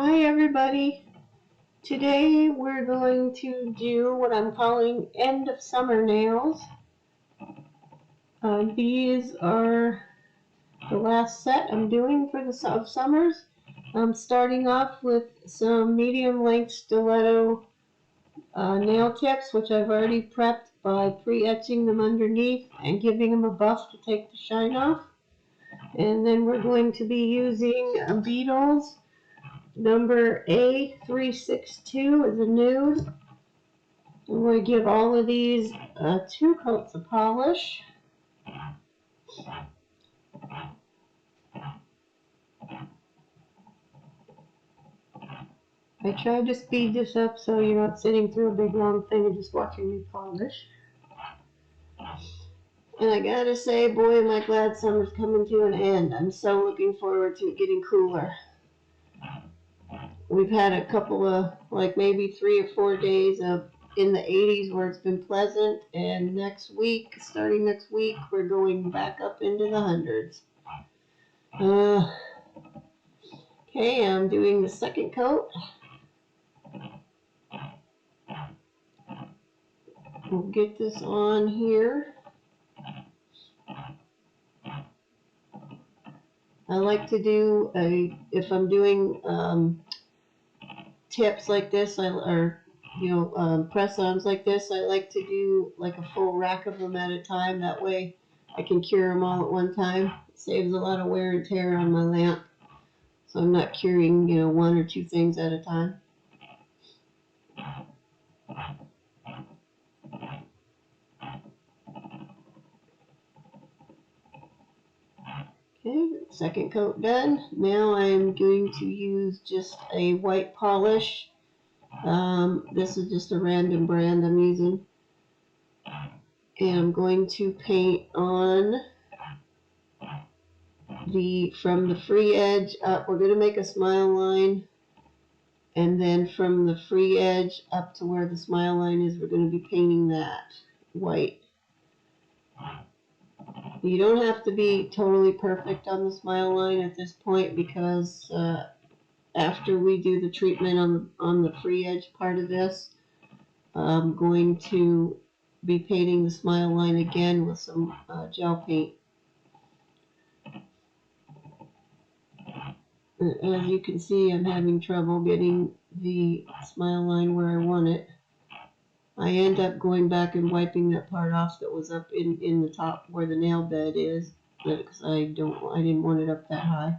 Hi everybody. Today we're going to do what I'm calling end of summer nails. These are the last set I'm doing for the summers. I'm starting off with some medium length stiletto nail tips, which I've already prepped by pre-etching them underneath and giving them a buff to take the shine off. And then we're going to be using Beetles number A362 is a nude. I'm going to give all of these 2 coats of polish. I tried to speed this up so you're not sitting through a big long thing and just watching me polish. And I gotta say, boy, am I glad summer's coming to an end. I'm so looking forward to it getting cooler. We've had a couple of, like maybe 3 or 4 days of in the 80s where it's been pleasant, and next week, starting next week, we're going back up into the hundreds. Okay, I'm doing the second coat. We'll get this on here. I like to do if I'm doing tips like this, press-ons like this, I like to do like a full rack of them at a time. That way I can cure them all at one time. It saves a lot of wear and tear on my lamp. So I'm not curing, 1 or 2 things at a time. Okay, second coat done. Now I'm going to use just a white polish. This is just a random brand I'm using. And I'm going to paint on from the free edge up. We're going to make a smile line. And then from the free edge up to where the smile line is, we're going to be painting that white. You don't have to be totally perfect on the smile line at this point, because after we do the treatment on the free edge part of this, I'm going to be painting the smile line again with some gel paint. As you can see, I'm having trouble getting the smile line where I want it. I end up going back and wiping that part off that was up in the top where the nail bed is, because I didn't want it up that high.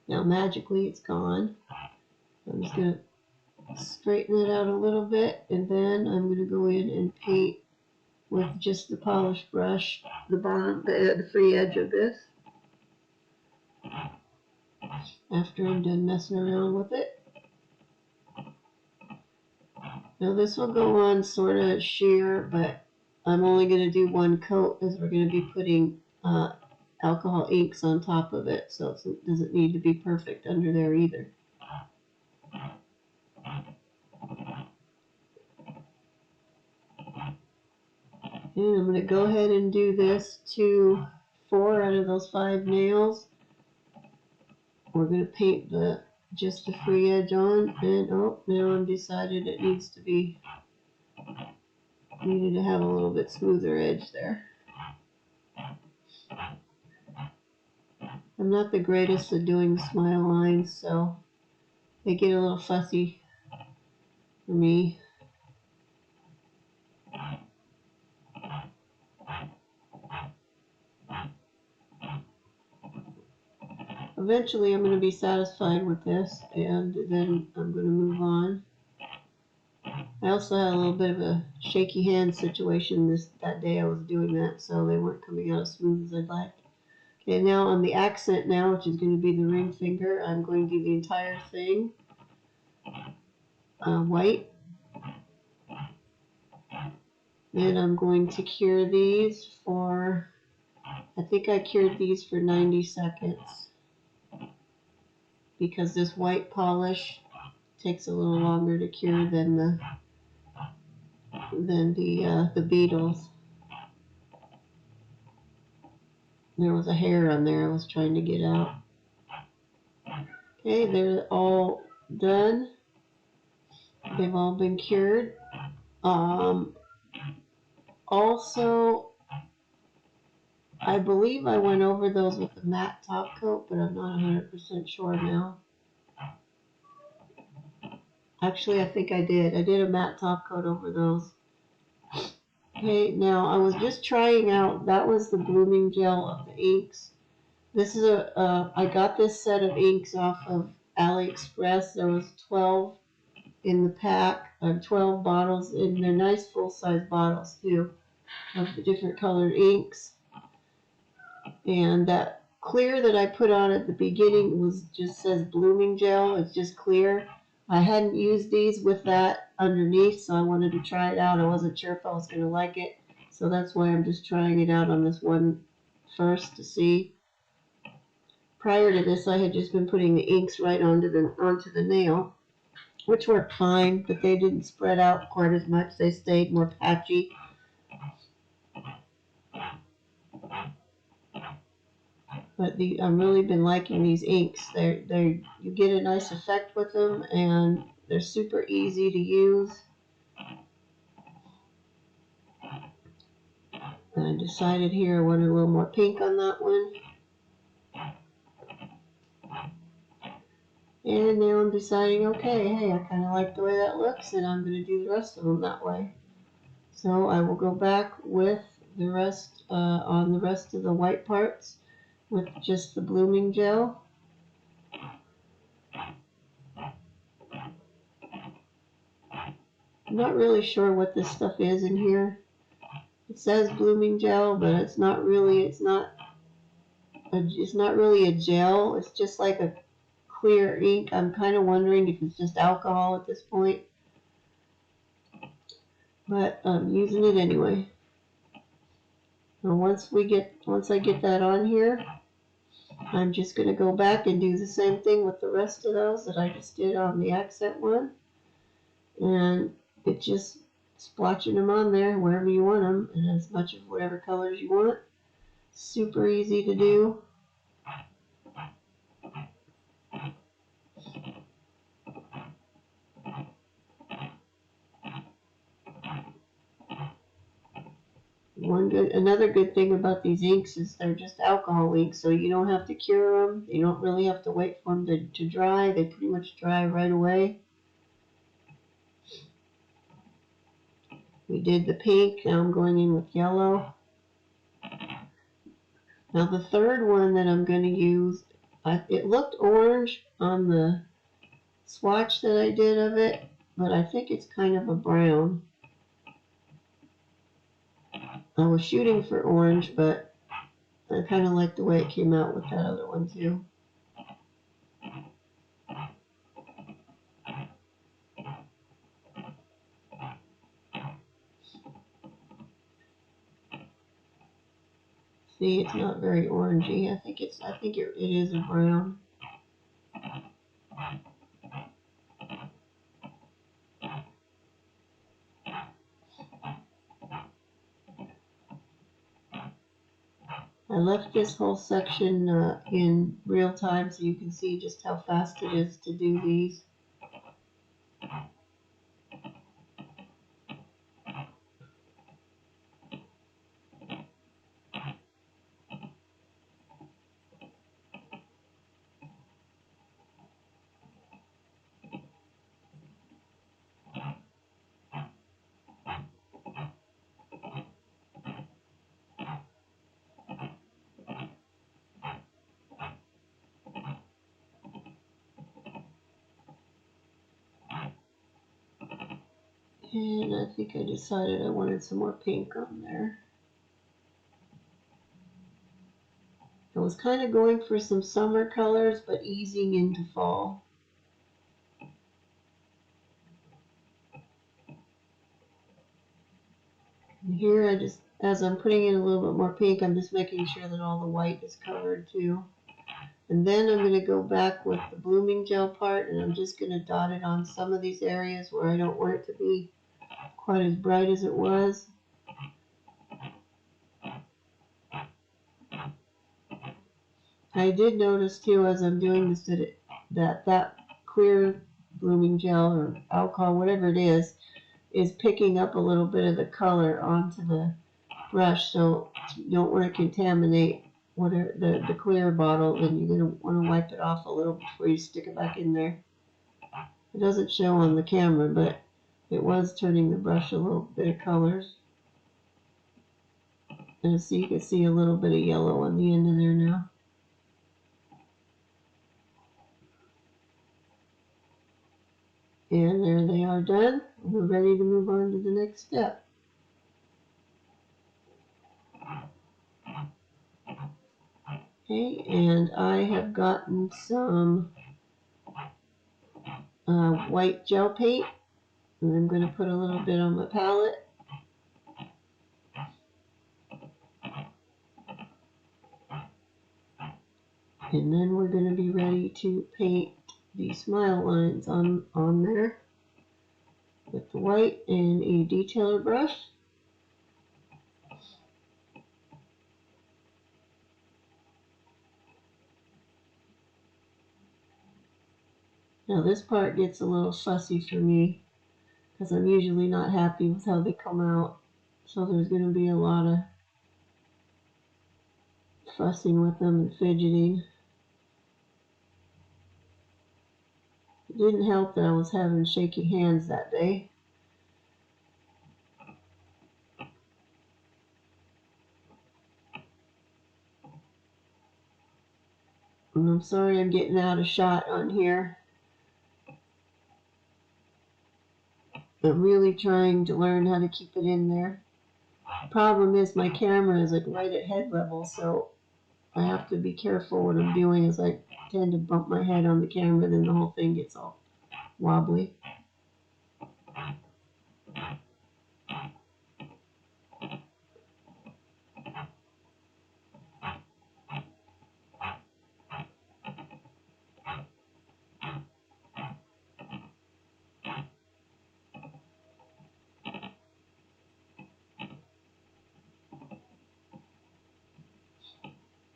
Now magically it's gone. I'm just going to straighten it out a little bit, and then I'm going to go in and paint with just the polish brush the bottom, the free edge of this, after I'm done messing around with it. Now this will go on sort of sheer, but I'm only going to do 1 coat, as we're going to be putting alcohol inks on top of it, so it doesn't need to be perfect under there either. And I'm going to go ahead and do this to 4 out of those 5 nails. We're going to paint just the free edge on, and now I'm decided it needed to have a little bit smoother edge there. I'm not the greatest at doing the smile lines, so they get a little fussy for me. Eventually I'm going to be satisfied with this, and then I'm going to move on. I also had a little bit of a shaky hand situation that day I was doing that, so they weren't coming out as smooth as I'd like. Okay, now on the accent now, which is going to be the ring finger, I'm going to do the entire thing white. And I'm going to cure these for, I think I cured these for 90 seconds. Because this white polish takes a little longer to cure than the Beetles. There was a hair on there I was trying to get out. Okay, they're all done. They've all been cured. Also, I believe I went over those with a matte top coat, but I'm not 100% sure now. Actually, I think I did. I did a matte top coat over those. Okay, now I was just trying out, that was the blooming gel of the inks. This is I got this set of inks off of AliExpress. There was 12 in the pack, 12 bottles, and they're nice full-size bottles too, of the different colored inks. And that clear that I put on at the beginning was just says blooming gel. It's just clear. I hadn't used these with that underneath, so I wanted to try it out. I wasn't sure if I was going to like it, so that's why I'm just trying it out on this one first to see. Prior to this, I had just been putting the inks right onto the nail, which worked fine, but they didn't spread out quite as much. They stayed more patchy. But I've really been liking these inks. You get a nice effect with them, and they're super easy to use. And I decided here I wanted a little more pink on that one. And now I'm deciding, okay, hey, I kind of like the way that looks, and I'm going to do the rest of them that way. So I will go back with the rest, on the rest of the white parts, with just the blooming gel. I'm not really sure what this stuff is in here. It says blooming gel, but it's not really a gel. It's just like a clear ink. I'm kind of wondering if it's just alcohol at this point, but I'm using it anyway. And once I get that on here, I'm just going to go back and do the same thing with the rest of those that I just did on the accent one. And it's just splotching them on there wherever you want them, and as much of whatever colors you want. Super easy to do. Another good thing about these inks is they're just alcohol inks, so you don't have to cure them. You don't really have to wait for them to dry. They pretty much dry right away. We did the pink. Now I'm going in with yellow. Now the third one that I'm going to use, it looked orange on the swatch that I did of it, but I think it's kind of a brown. I was shooting for orange, but I kind of like the way it came out with that other one too. See, it's not very orangey. I think it is a brown. I left this whole section in real time so you can see just how fast it is to do these. And I think I decided I wanted some more pink on there. I was kind of going for some summer colors, but easing into fall. And here as I'm putting in a little bit more pink, I'm just making sure that all the white is covered too. And then I'm going to go back with the blooming gel part, and I'm just going to dot it on some of these areas where I don't want it to be quite as bright as it was. I did notice too as I'm doing this that clear blooming gel or alcohol, whatever it is picking up a little bit of the color onto the brush. So you don't want to contaminate whatever the clear bottle, and you're going to want to wipe it off a little before you stick it back in there. It doesn't show on the camera, but it was turning the brush a little bit of colors. And so you can see a little bit of yellow on the end of there now. And there they are done. We're ready to move on to the next step. Okay, and I have gotten some white gel paint, and I'm going to put a little bit on my palette. And then we're going to be ready to paint the smile lines on there with the white and a detailer brush. Now this part gets a little fussy for me because I'm usually not happy with how they come out. So there's going to be a lot of fussing with them and fidgeting. It didn't help that I was having shaky hands that day. And I'm sorry I'm getting out of shot on here. I'm really trying to learn how to keep it in there. The problem is my camera is like right at head level, so I have to be careful what I'm doing as I tend to bump my head on the camera, then the whole thing gets all wobbly.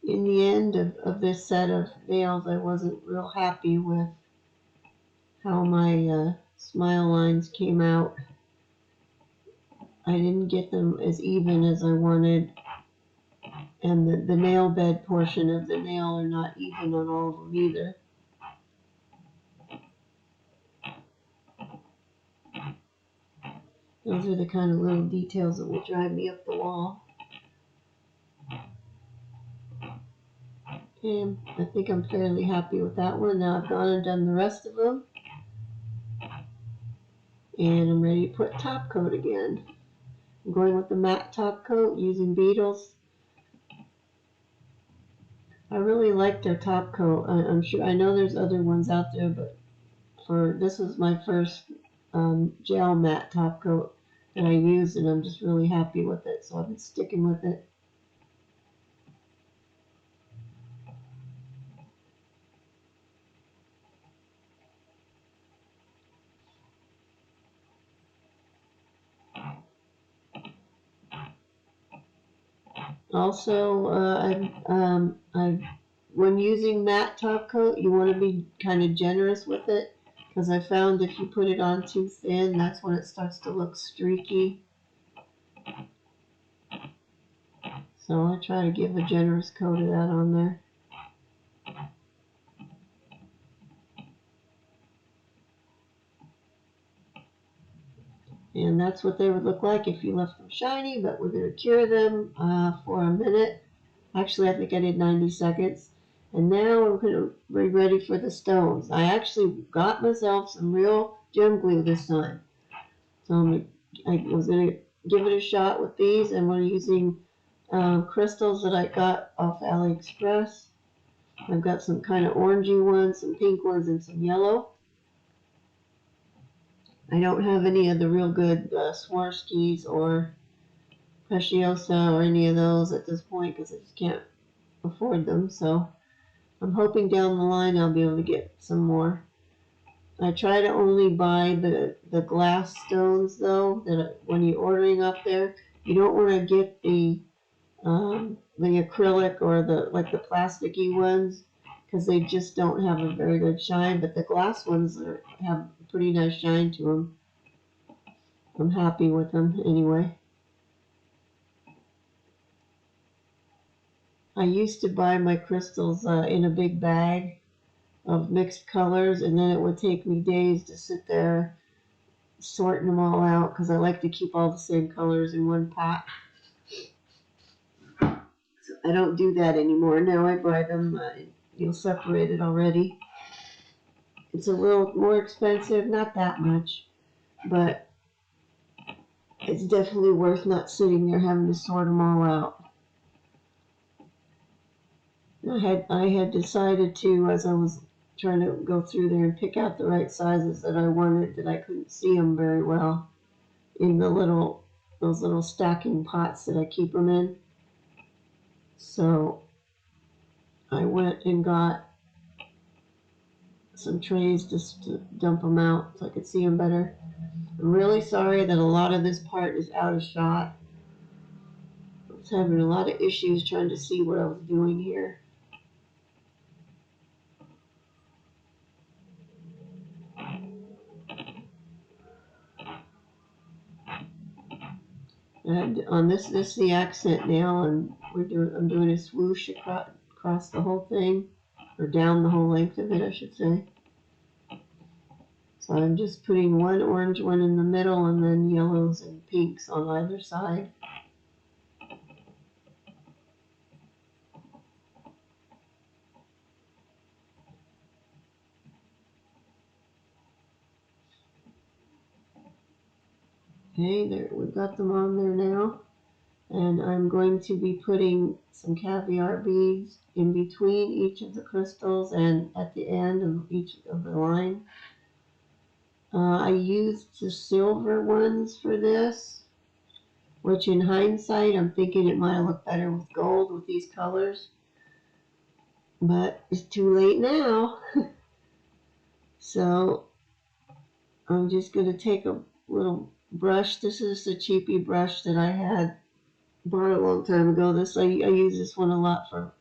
In the end of this set of nails, I wasn't real happy with how my smile lines came out. I didn't get them as even as I wanted, and the nail bed portion of the nail are not even on all of them either. Those are the kind of little details that will drive me up the wall. Okay, I think I'm fairly happy with that one. Now I've gone and done the rest of them. And I'm ready to put top coat again. I'm going with the matte top coat using Beetles. I really like their top coat. I'm sure, I know there's other ones out there, but this was my first gel matte top coat that I used, and I'm just really happy with it. So I've been sticking with it. Also, when using matte top coat, you want to be kind of generous with it, because I found if you put it on too thin, that's when it starts to look streaky. So I try to give a generous coat of that on there. And that's what they would look like if you left them shiny, but we're going to cure them for a minute. Actually, I think I did 90 seconds. And now we're going to be ready for the stones. I actually got myself some real gem glue this time. So I was going to give it a shot with these, and we're using crystals that I got off AliExpress. I've got some kind of orangey ones, some pink ones, and some yellow. I don't have any of the real good Swarovskis or Preciosa or any of those at this point because I just can't afford them. So I'm hoping down the line I'll be able to get some more. I try to only buy the glass stones though, that when you're ordering up there, you don't want to get the the acrylic or the plasticky ones, because they just don't have a very good shine. But the glass ones have a pretty nice shine to them. I'm happy with them anyway. I used to buy my crystals in a big bag of mixed colors, and then it would take me days to sit there sorting them all out because I like to keep all the same colors in one pot. So I don't do that anymore. Now I buy them separated already. It's a little more expensive, not that much, but it's definitely worth not sitting there having to sort them all out. I had decided to, as I was trying to go through there and pick out the right sizes that I wanted, that I couldn't see them very well in those little stacking pots that I keep them in. So I went and got some trays just to dump them out so I could see them better. I'm really sorry that a lot of this part is out of shot. I was having a lot of issues trying to see what I was doing here. And on this is the accent now, and I'm doing a swoosh across the whole thing, or down the whole length of it, I should say. So I'm just putting one orange one in the middle, and then yellows and pinks on either side. Okay, there, we've got them on there now. And I'm going to be putting some caviar beads in between each of the crystals and at the end of each of the line. I used the silver ones for this, which in hindsight I'm thinking it might have looked better with gold with these colors. But it's too late now. So I'm just going to take a little brush. This is the cheapy brush that I had bought a long time ago. I use this one a lot for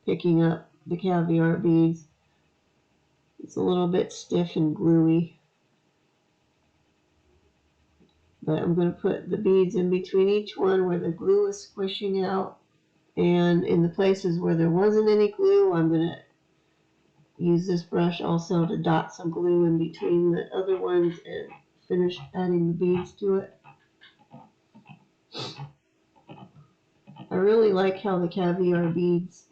picking up the caviar beads. It's a little bit stiff and gluey. But I'm going to put the beads in between each one where the glue is squishing out. And in the places where there wasn't any glue, I'm going to use this brush also to dot some glue in between the other ones and finish adding the beads to it. I really like how the caviar beads,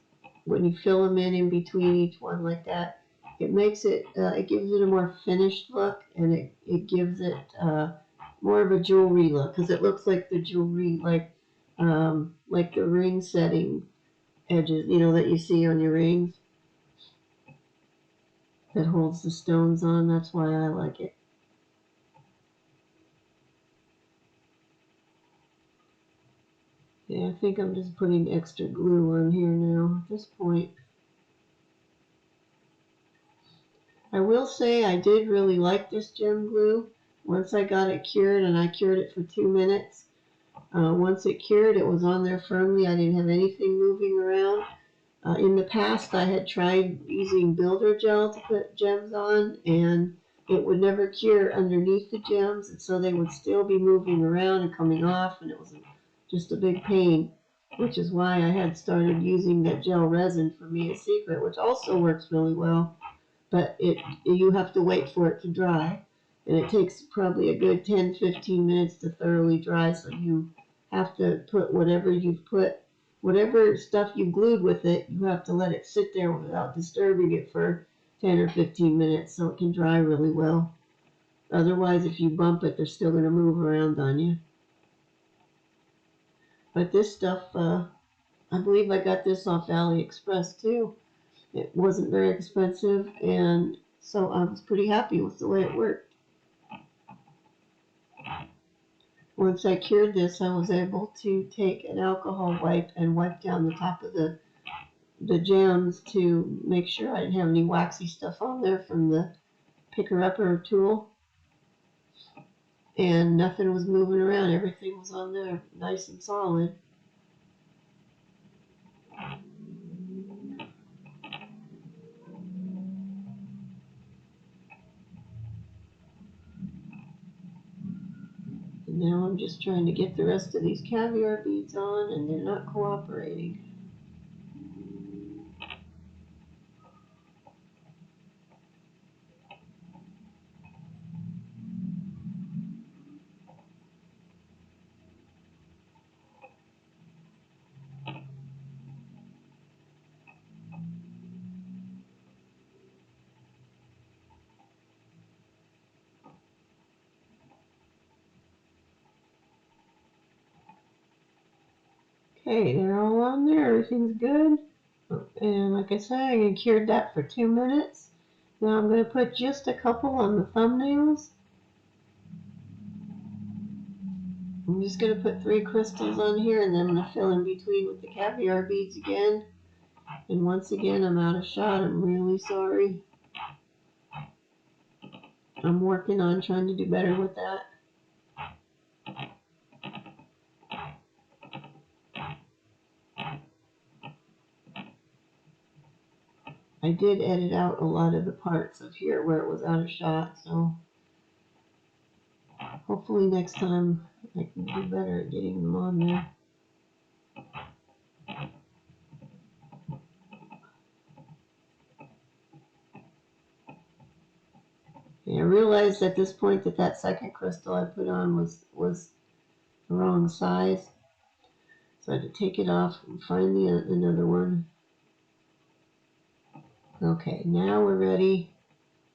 when you fill them in between each one like that, it makes it, it gives it a more finished look, and it gives it more of a jewelry look, because it looks like the jewelry, like the ring setting edges, you know, that you see on your rings that holds the stones on. That's why I like it. Yeah, I think I'm just putting extra glue on here now at this point. I will say I did really like this gem glue. Once I got it cured, and I cured it for 2 minutes, once it cured, it was on there firmly. I didn't have anything moving around. In the past, I had tried using builder gel to put gems on, and it would never cure underneath the gems, and so they would still be moving around and coming off, and it was just a big pain, which is why I had started using that gel resin for Me a Secret, which also works really well, but you have to wait for it to dry, and it takes probably a good 10-15 minutes to thoroughly dry, so you have to put whatever stuff you glued with it, you have to let it sit there without disturbing it for 10 or 15 minutes so it can dry really well. Otherwise, if you bump it, they're still going to move around on you. But this stuff, I believe I got this off AliExpress too. It wasn't very expensive, and so I was pretty happy with the way it worked. Once I cured this, I was able to take an alcohol wipe and wipe down the top of the gems to make sure I didn't have any waxy stuff on there from the picker-upper tool. And nothing was moving around. Everything was on there nice and solid. Now I'm just trying to get the rest of these caviar beads on, and they're not cooperating. Okay, they're all on there. Everything's good. And like I said, I cured that for 2 minutes. Now I'm going to put just a couple on the thumbnails. I'm just going to put 3 crystals on here, and then I'm going to fill in between with the caviar beads again. And once again, I'm out of shot. I'm really sorry. I'm working on trying to do better with that. I did edit out a lot of the parts of here where it was out of shot, so hopefully next time I can do better at getting them on there. And I realized at this point that that second crystal I put on was the wrong size, so I had to take it off and find another one. Okay, now we're ready.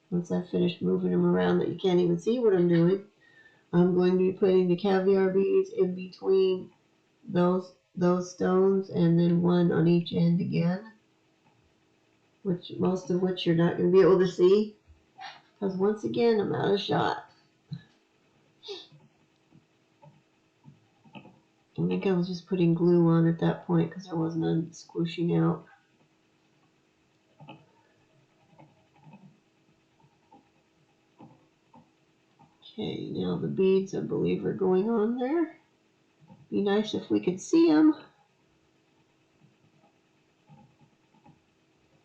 Once I've finished moving them around that you can't even see what I'm doing, I'm going to be putting the caviar beads in between those stones, and then one on each end again, which most of which you're not going to be able to see, because once again I'm out of shot. I think I was just putting glue on at that point because there wasn't none squishing out. Okay, now the beads I believe are going on there. Be nice if we could see them.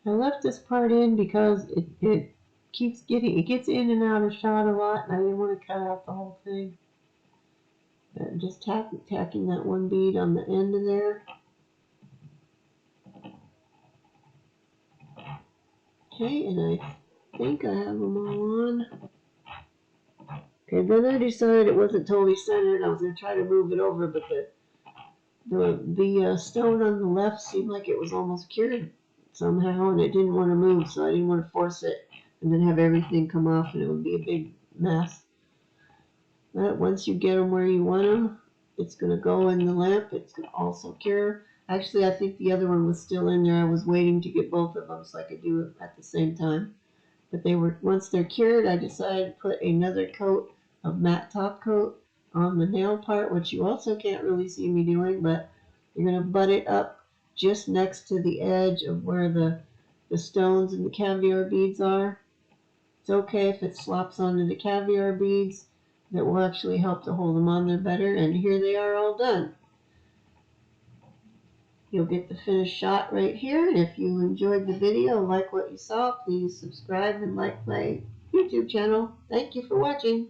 I left this part in because it gets in and out of shot a lot, and I didn't want to cut out the whole thing. Just tacking that one bead on the end of there. Okay, and I think I have them all on. Okay, then I decided it wasn't totally centered. I was going to try to move it over, but the stone on the left seemed like it was almost cured somehow, and it didn't want to move, so I didn't want to force it and then have everything come off, and it would be a big mess. But once you get them where you want them, it's going to go in the lamp. It's going to also cure. Actually, I think the other one was still in there. I was waiting to get both of them so I could do it at the same time. But once they're cured, I decided to put another coat of matte top coat on the nail part, which you also can't really see me doing, but you're going to butt it up just next to the edge of where the stones and the caviar beads are. It's okay if it slops onto the caviar beads. That will actually help to hold them on there better. And here they are all done. You'll get the finished shot right here. And if you enjoyed the video and like what you saw, please subscribe and like my YouTube channel. Thank you for watching.